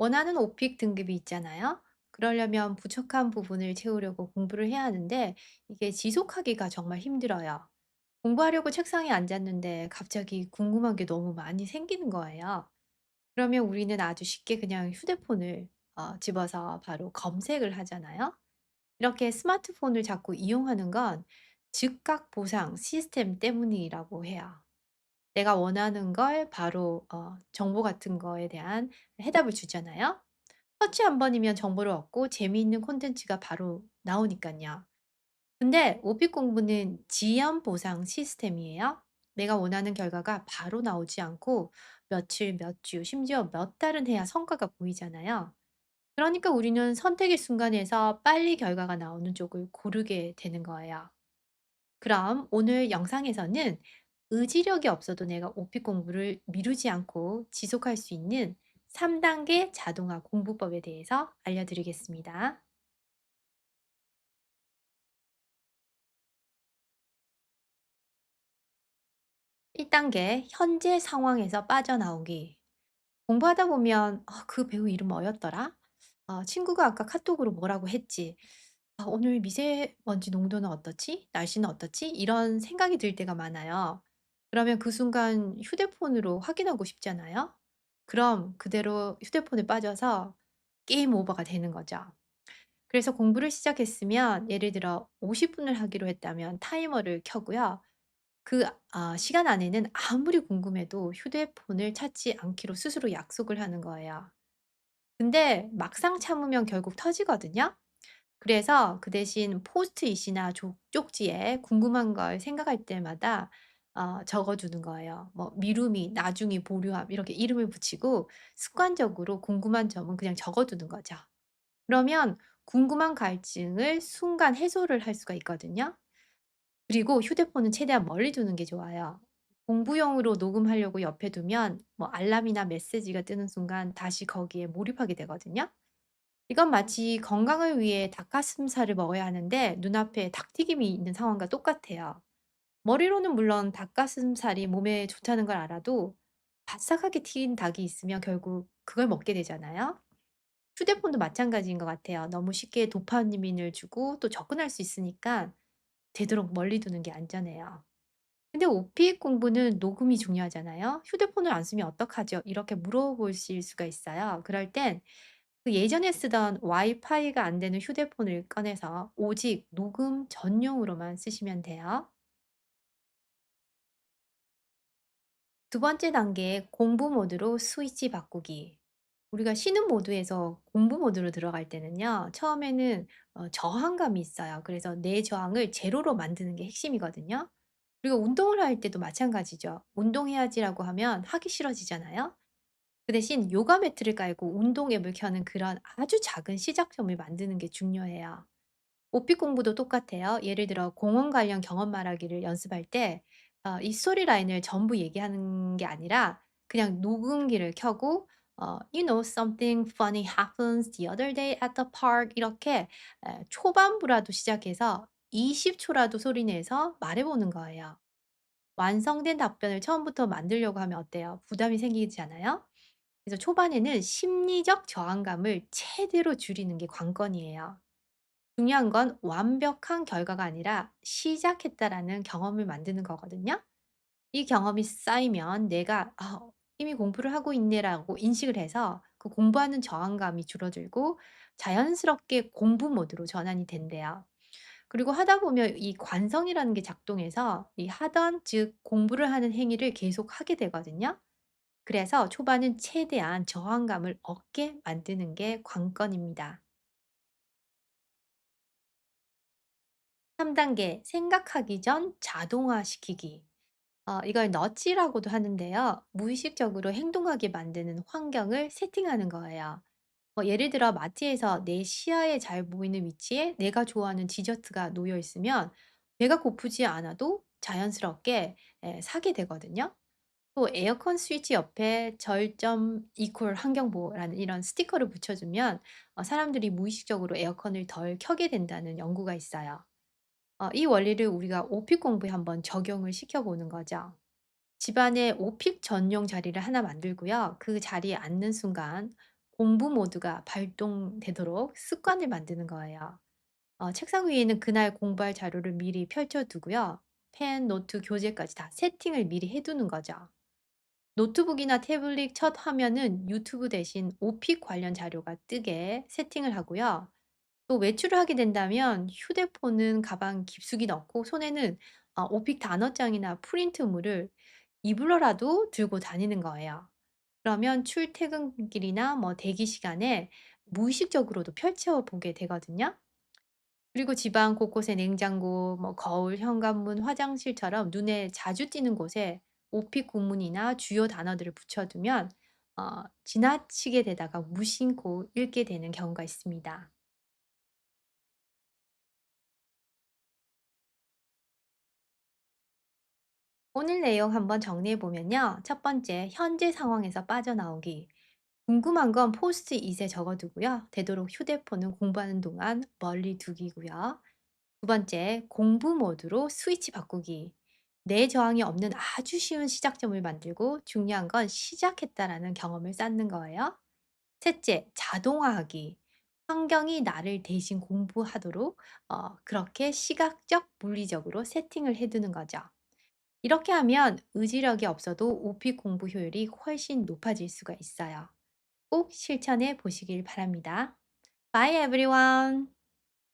원하는 오픽 등급이 있잖아요. 그러려면 부족한 부분을 채우려고 공부를 해야 하는데 이게 지속하기가 정말 힘들어요. 공부하려고 책상에 앉았는데 갑자기 궁금한 게 너무 많이 생기는 거예요. 그러면 우리는 아주 쉽게 그냥 휴대폰을 집어서 바로 검색을 하잖아요. 이렇게 스마트폰을 자꾸 이용하는 건 즉각 보상 시스템 때문이라고 해요. 내가 원하는 걸 바로 정보 같은 거에 대한 해답을 주잖아요. 터치 한 번이면 정보를 얻고 재미있는 콘텐츠가 바로 나오니깐요. 근데 오픽 공부는 지연 보상 시스템이에요. 내가 원하는 결과가 바로 나오지 않고 며칠, 몇 주, 심지어 몇 달은 해야 성과가 보이잖아요. 그러니까 우리는 선택의 순간에서 빨리 결과가 나오는 쪽을 고르게 되는 거예요. 그럼 오늘 영상에서는 의지력이 없어도 내가 오픽 공부를 미루지 않고 지속할 수 있는 3단계 자동화 공부법에 대해서 알려드리겠습니다. 1단계 현재 상황에서 빠져나오기. 공부하다 보면 그 배우 이름 뭐였더라? 친구가 아까 카톡으로 뭐라고 했지? 오늘 미세먼지 농도는 어떻지? 날씨는 어떻지? 이런 생각이 들 때가 많아요. 그러면 그 순간 휴대폰으로 확인하고 싶잖아요. 그럼 그대로 휴대폰에 빠져서 게임 오버가 되는 거죠. 그래서 공부를 시작했으면 예를 들어 50분을 하기로 했다면 타이머를 켜고요. 그 시간 안에는 아무리 궁금해도 휴대폰을 찾지 않기로 스스로 약속을 하는 거예요. 근데 막상 참으면 결국 터지거든요. 그래서 그 대신 포스트잇이나 쪽지에 궁금한 걸 생각할 때마다 적어 두는 거예요. 뭐 미루미, 나중에 보류함 이렇게 이름을 붙이고 습관적으로 궁금한 점은 그냥 적어 두는 거죠. 그러면 궁금한 갈증을 순간 해소를 할 수가 있거든요. 그리고 휴대폰은 최대한 멀리 두는 게 좋아요. 공부용으로 녹음하려고 옆에 두면 뭐 알람이나 메시지가 뜨는 순간 다시 거기에 몰입하게 되거든요. 이건 마치 건강을 위해 닭가슴살을 먹어야 하는데 눈앞에 닭튀김이 있는 상황과 똑같아요. 머리로는 물론 닭가슴살이 몸에 좋다는 걸 알아도 바삭하게 튀긴 닭이 있으면 결국 그걸 먹게 되잖아요. 휴대폰도 마찬가지인 것 같아요. 너무 쉽게 도파민을 주고 또 접근할 수 있으니까 되도록 멀리 두는 게 안전해요. 근데 오픽 공부는 녹음이 중요하잖아요. "휴대폰을 안 쓰면 어떡하죠?" 이렇게 물어보실 수가 있어요. 그럴 땐 그 예전에 쓰던 와이파이가 안 되는 휴대폰을 꺼내서 오직 녹음 전용으로만 쓰시면 돼요. 두 번째 단계 공부 모드로 스위치 바꾸기. 우리가 쉬는 모드에서 공부 모드로 들어갈 때는요. 처음에는 저항감이 있어요. 그래서 내 저항을 제로로 만드는 게 핵심이거든요. 그리고 운동을 할 때도 마찬가지죠. "운동해야지."라고 하면 하기 싫어지잖아요. 그 대신 요가 매트를 깔고 운동 앱을 켜는 그런 아주 작은 시작점을 만드는 게 중요해요. 오픽 공부도 똑같아요. 예를 들어 공원 관련 경험 말하기를 연습할 때 이 스토리 라인을 전부 얘기하는 게 아니라 그냥 녹음기를 켜고 "You know something funny happens the other day at the park." 이렇게 초반부라도 시작해서 20 초라도 소리 내서 말해 보는 거예요. 완성된 답변을 처음부터 만들려고 하면 어때요? 부담이 생기지 않아요? 그래서 초반에는 심리적 저항감을 최대로 줄이는 게 관건이에요. 중요한 건 완벽한 결과가 아니라 시작했다라는 경험을 만드는 거거든요. 이 경험이 쌓이면 내가 이미 공부를 하고 있네라고 인식을 해서 그 공부하는 저항감이 줄어들고 자연스럽게 공부 모드로 전환이 된대요. 그리고 하다 보면 이 관성이라는 게 작동해서 이 하던 즉 공부를 하는 행위를 계속 하게 되거든요. 그래서 초반은 최대한 저항감을 없게 만드는 게 관건입니다. 3단계 생각하기 전 자동화시키기. 이걸 너치라고도 하는데요. 무의식적으로 행동하게 만드는 환경을 세팅하는 거예요. 예를 들어 마트에서 내 시야에 잘 보이는 위치에 내가 좋아하는 디저트가 놓여 있으면 배가 고프지 않아도 자연스럽게 사게 되거든요. 또 에어컨 스위치 옆에 절점 이퀄 환경보호라는 이런 스티커를 붙여주면 사람들이 무의식적으로 에어컨을 덜 켜게 된다는 연구가 있어요. 이 원리를 우리가 오픽 공부에 한번 적용을 시켜보는 거죠. 집안에 오픽 전용 자리를 하나 만들고요. 그 자리에 앉는 순간 공부 모드가 발동되도록 습관을 만드는 거예요. 책상 위에는 그날 공부할 자료를 미리 펼쳐 두고요. 펜, 노트, 교재까지 다 세팅을 미리 해 두는 거죠. 노트북이나 태블릿 첫 화면은 유튜브 대신 오픽 관련 자료가 뜨게 세팅을 하고요. 또 외출을 하게 된다면 휴대폰은 가방 깊숙이 넣고 손에는 오픽 단어장이나 프린트물을 이불러라도 들고 다니는 거예요. 그러면 출퇴근길이나 뭐 대기 시간에 무의식적으로도 펼쳐 보게 되거든요. 그리고 집안 곳곳에 냉장고, 뭐 거울, 현관문, 화장실처럼 눈에 자주 띄는 곳에 오픽 구문이나 주요 단어들을 붙여두면 지나치게 되다가 무심코 읽게 되는 경우가 있습니다. 오늘 내용 한번 정리해 보면요. 첫 번째, 현재 상황에서 빠져나오기. 궁금한 건 포스트잇에 적어두고요. 되도록 휴대폰은 공부하는 동안 멀리 두기고요. 두 번째, 공부 모드로 스위치 바꾸기. 내 저항이 없는 아주 쉬운 시작점을 만들고 중요한 건 시작했다라는 경험을 쌓는 거예요. 셋째, 자동화하기. 환경이 나를 대신 공부하도록 그렇게 시각적, 물리적으로 세팅을 해두는 거죠. 이렇게 하면 의지력이 없어도 오피 공부 효율이 훨씬 높아질 수가 있어요. 꼭 실천해 보시길 바랍니다. Bye everyone.